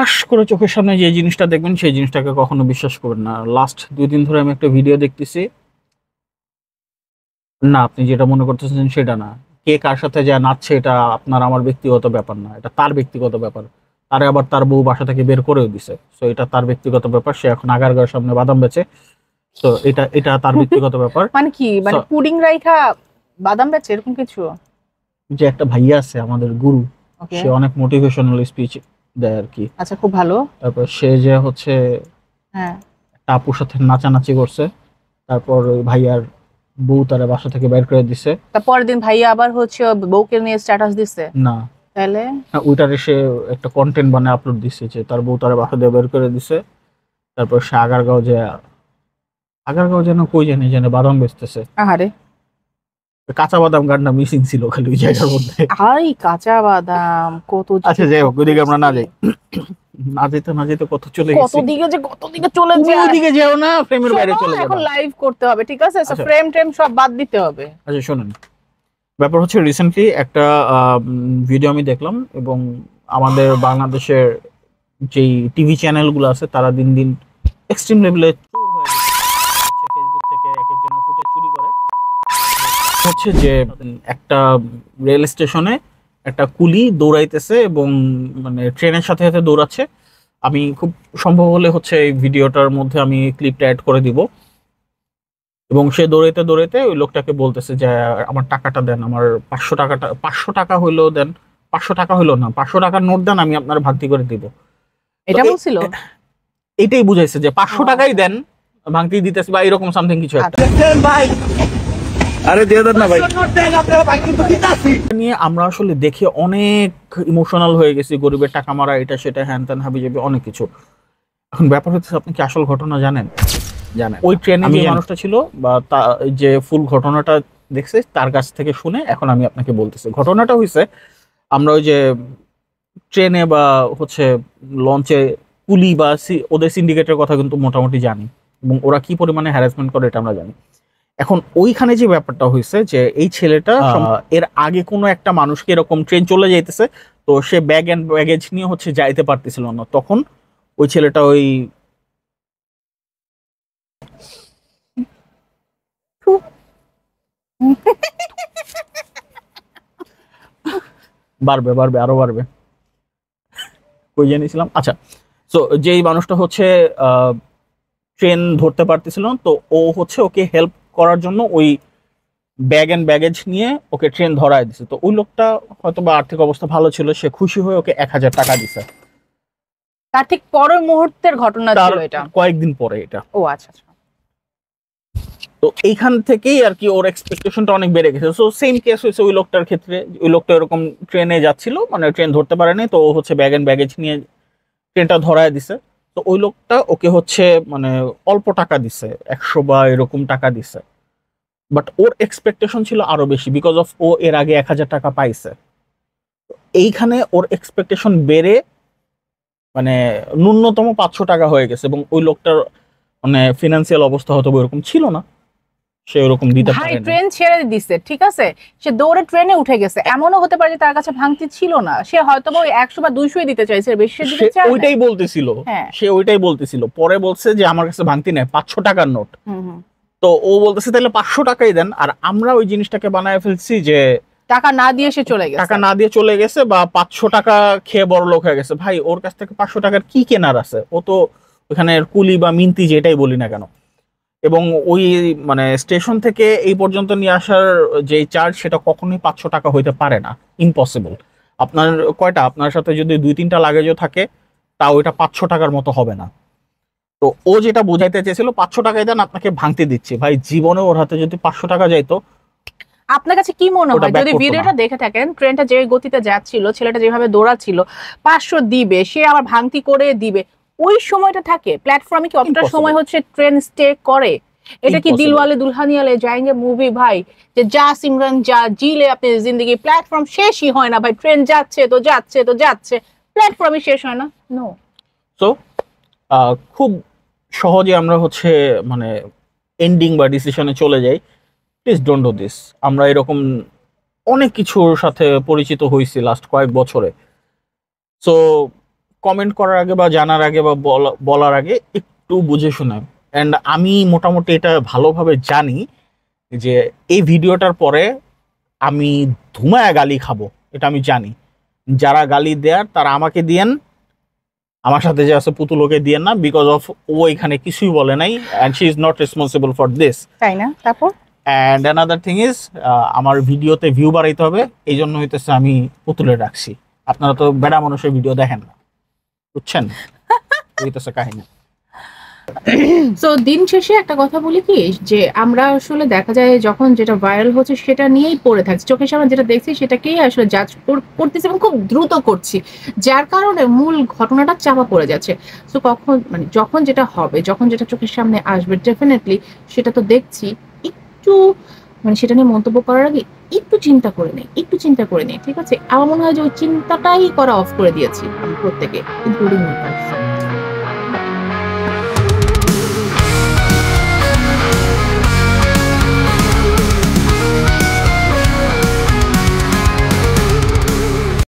ঠাস করে চোখের সামনে যে জিনিসটা দেখবেন সেই জিনিসটাকে কখনো বিশ্বাস করবেন না। লাস্ট 2 দিন ধরে আমি একটা ভিডিও দেখতেছি, না আপনি যেটা মনে করতেছেন সেটা না। কে কার সাথে যা নাচছে এটা আপনার আমার ব্যক্তিগত ব্যাপার না, এটা তার ব্যক্তিগত ব্যাপার। তারে আবার তার বউ বাসা থেকে বের করেও দিছে, তো এটা তার ব্যক্তিগত ব্যাপার। সে এখন আগারগাঁওয়ের সামনে বাদাম বেচে, তো এটা এটা তার ব্যক্তিগত ব্যাপার। মানে কি, মানে পুডিং রাইখা বাদাম বেচে এরকম কিছু? যে একটা ভাইয়া আছে আমাদের গুরু, সে অনেক মোটিভেশনাল স্পিচ দেয় আর কি। আচ্ছা, খুব ভালো। তারপর সে যে হচ্ছে হ্যাঁ, একটা আপুর সাথে নাচানাচি করছে, তারপর ওই ভাইয়ার বউ তারা বাসা থেকে বের করে দিছে। তারপরের দিন ভাইয়া আবার হচ্ছে বউকে নিয়ে স্ট্যাটাস দিছে। না, তাহলে ওইটারে সে একটা কন্টেন্ট বানায় আপলোড দিছে যে তার বউ তারা বাসা দিয়ে বের করে দিছে। তারপর সে আগারগাঁও যেন কই জানি যেন বাদাম বেচতেছে। আহারে, কাঁচা বাদাম গানটা মিসিং ছিল খালি ওই জায়গার মধ্যে। আই কাঁচা বাদাম কত! আচ্ছা যাই হোক, ওইদিকে আমরা না যাই, না যেতে কত চলে গেছি, কত দিকে চলে যায়। ওইদিকে যেও না, ফ্রেমের বাইরে চলে যাবে। এখন লাইভ করতে হবে, ঠিক আছে? আচ্ছা। ফ্রেম টেম সব বাদ দিতে হবে। আচ্ছা শোনেন, ব্যাপার হচ্ছে রিসেন্টলি একটা ভিডিও আমি দেখলাম, এবং আমাদের বাংলাদেশের যেই টিভি চ্যানেলগুলো আছে তারা দিন দিন এক্সট্রিম লেভেলে চোর হয়ে যাচ্ছে। ফেসবুক থেকে এক একজনের ফুটেজ চুরি করে। হচ্ছে যে একটা রেল স্টেশনে একটা কুলি দৌড়াইতেছে, এবং মানে ট্রেনের সাথে সাথে দৌড়াচ্ছে। আমি খুব সম্ভব হলে হচ্ছে এই ভিডিওটার মধ্যে আমি ক্লিপটা অ্যাড করে দিব। এবং সে দৌড়াইতে দৌড়াইতে ওই লোকটাকে বলতেছে যে আমার টাকাটা দেন, আমার 500 টাকা হইলেও দেন, 500 টাকা হইলো না, 500 টাকার নোট দেন, আমি আপনার ভাগতি করে দিব। এটা বলছিল, এটাই বুঝাইছে যে 500 টাকাই দেন, ভাঙতি দিতেছে বা এরকম সামথিং কিছু একটা। আরে দিয়ে দেন না ভাই। নিয়ে আমরা আসলে দেখে অনেক ইমোশনাল হয়ে গেছি, গরিবের টাকা মারা, এটা সেটা হ্যান ত্যান হাবিজাবি অনেক কিছু। এখন ব্যাপার হচ্ছে, আপনি কি আসল ঘটনা জানেন? ওই ট্রেনে যে মানুষটা ছিল বা যে ফুল ঘটনাটা দেখছে তার কাছ থেকে শুনে এখন আমি আপনাকে বলতেছি। ঘটনাটা হয়েছে, আমরা ওই যে ট্রেনে বা হচ্ছে লঞ্চে কুলি বা ওদের সিন্ডিকেটের কথা কিন্তু মোটামুটি জানি, এবং ওরা কি পরিমাণে হ্যারাসমেন্ট করে এটা আমরা জানি। এখন ওইখানে যে ব্যাপারটা হয়েছে যে এই ছেলেটা এর আগে কোনো একটা মানুষকে এরকম ট্রেন চলে যাইতেছে, তো সে ব্যাগ এন্ড ব্যাগেজ নিয়ে হচ্ছে যাইতে পারতেছিল না, তখন ওই ছেলেটা ওই বাড়বে বাড়বে আরো বাড়বে, কই জানিয়েছিলাম। আচ্ছা, তো যেই মানুষটা হচ্ছে ট্রেন ধরতে পারতেছিল, তো ও হচ্ছে ওকে হেল্প করার জন্য ওই ব্যাগ এন্ড ব্যাগেজ নিয়ে ওকে ট্রেন ধরায় দিছে। তো ওই লোকটা হয়তো বা আর্থিক অবস্থা ভালো ছিল, সে খুশি হয়ে ওকে 1000 টাকা দিছে। তার ঠিক পরের মুহূর্তের ঘটনা ছিল এটা, কয়েকদিন পরে এটা। ও আচ্ছা। তো এইখান থেকেই আর কি ওর এক্সপেকটেশনটা অনেক বেড়ে গেছে। সো সেম কেস হয়েছে ওই লোকটার ক্ষেত্রে। ওই লোকটা এরকম ট্রেনে যাচ্ছিল, মানে ট্রেন ধরতে পারেনি, তো ও হচ্ছে ব্যাগ এন্ড ব্যাগেজ নিয়ে ট্রেনটা ধরায় দিছে। তো ওই লোকটা ওকে হচ্ছে মানে অল্প টাকা দিছে, 100 বা এরকম টাকা দিছে, বাট ওর এক্সপেকটেশন ছিল আরো বেশি, বিকজ অফ ও এর আগে 1000 টাকা পাইছে। এইখানে ওর এক্সপেকটেশন বেড়ে মানে ন্যূনতম 500 টাকা হয়ে গেছে, এবং ওই লোকটার মানে ফিনান্সিয়াল অবস্থা হয়তো এরকম ছিল না, সে ওরকম দিতে পারে না। ট্রেন ছেড়ে দিছে, ঠিক আছে, সে দৌড়ে ট্রেনে উঠে গেছে। এমনও হতে পারে যে তার কাছে ভাঙতি ছিল না, সে হয়তো ওই 100 বা 200 দিতে চাইছে, বেশি দিতে চায় না। ওইটাই বলতেছিল, সে ওইটাই বলতেছিল। পরে বলছে যে আমার কাছে ভাঙতি নেই, 500 টাকার নোট। তো ও বলতেছে তাহলে 500 টাকাই দেন। আর আমরা ওই জিনিসটাকে বানায় ফেলছি যে টাকা না দিয়ে সে চলে গেছে, টাকা না দিয়ে চলে গেছে, বা 500 টাকা খেয়ে বড় লোক হয়ে গেছে। ভাই, ওর কাছ থেকে 500 টাকার কি কেনার আছে? ও তো ওখানে কুলি বা মিন্তি যেটাই বলি না কেন, এবং ওই মানে স্টেশন থেকে এই পর্যন্ত নিয়ে আসার যে চার্জ, সেটা কখনোই 500 টাকা হইতে পারে না, ইম্পসিবল। আপনার কয়টা, আপনার সাথে যদি 2-3টা লাগেজও থাকে, তাও এটা 500 টাকার মতো হবে না। তো ও যেটা বোঝাইতে চেয়েছিল 500 টাকায় দেন, আপনাকে ভাঙতে দিচ্ছি। ভাই, জীবনে ওর হাতে যদি 500 টাকা যাইতো। আপনার কাছে কি মনে হয়, যদি ভিডিওটা দেখে থাকেন, ট্রেনটা যে গতিতে যাচ্ছিল, ছেলেটা যেভাবে দৌড়াচ্ছিল, 500 দিবে, সে আবার ভাঙতি করে দিবে, ওই সময়টা থাকে প্ল্যাটফর্মে কি অতটা সময় হচ্ছে ট্রেন স্টে করে? এটা কি দিলওয়ালে দুলহানিয়া লে যায়েঙ্গে মুভি ভাই, যে যা সিমরান যা জিলে আপনি জিন্দগি, প্ল্যাটফর্ম শেষই হয় না ভাই। ট্রেন যাচ্ছে তো যাচ্ছে তো যাচ্ছে, প্ল্যাটফর্মই শেষ হয় না। নো, সো খুব সহজে আমরা হচ্ছে মানে এন্ডিং বা ডিসিশনে চলে যাই। Please don't do this. আমরা এরকম অনেক কিছুর সাথে পরিচিত হয়েছি লাস্ট কয়েক বছরে। সো কমেন্ট করার আগে বা জানার আগে বা বলার আগে একটু বুঝে শুনে। অ্যান্ড আমি মোটামুটি এটা ভালোভাবে জানি যে এই ভিডিওটার পরে আমি ধুমায়া গালি খাবো, এটা আমি জানি। যারা গালি দেয়ার তারা আমাকে দিয়েন, আমার সাথে যে আছে পুতুলোকে দিয়েন না, বিকজ অফ ও এখানে কিছুই বলে নাই and she is not responsible for this. তাই না? তারপর অ্যান্ড অ্যানাদার থিং ইজ, আমার ভিডিওতে ভিউ বাড়াইতে হবে, এই জন্য হইতেছে আমি পুতুলে রাখছি। আপনারা তো বেড়া মানুষের ভিডিও দেখেন না, বুঝছেন? হইতেছে কাহিনী। সো দিন শেষে একটা কথা বলি কি, যে আমরা আসলে দেখা যায় যখন যেটা ভাইরাল হচ্ছে সেটা নিয়েই পড়ে থাকছি, চোখের সামনে যেটা দেখছি সেটাকেই আসলে জাজ করতেছি এবং খুব দ্রুত করছি, যার কারণে মূল ঘটনাটা চাপা পড়ে যাচ্ছে। সো কখন মানে যখন যেটা হবে, যখন যেটা চোখের সামনে আসবে, ডেফিনেটলি সেটা তো দেখছি, একটু মানে সেটা নিয়ে মন্তব্য করার আগে একটু চিন্তা করে নেই, একটু চিন্তা করে নেই, ঠিক আছে? আমার মনে হয় যে ওই চিন্তাটাই করা অফ করে দিয়েছি আমি প্রত্যেকে, ইনক্লুডিং মি।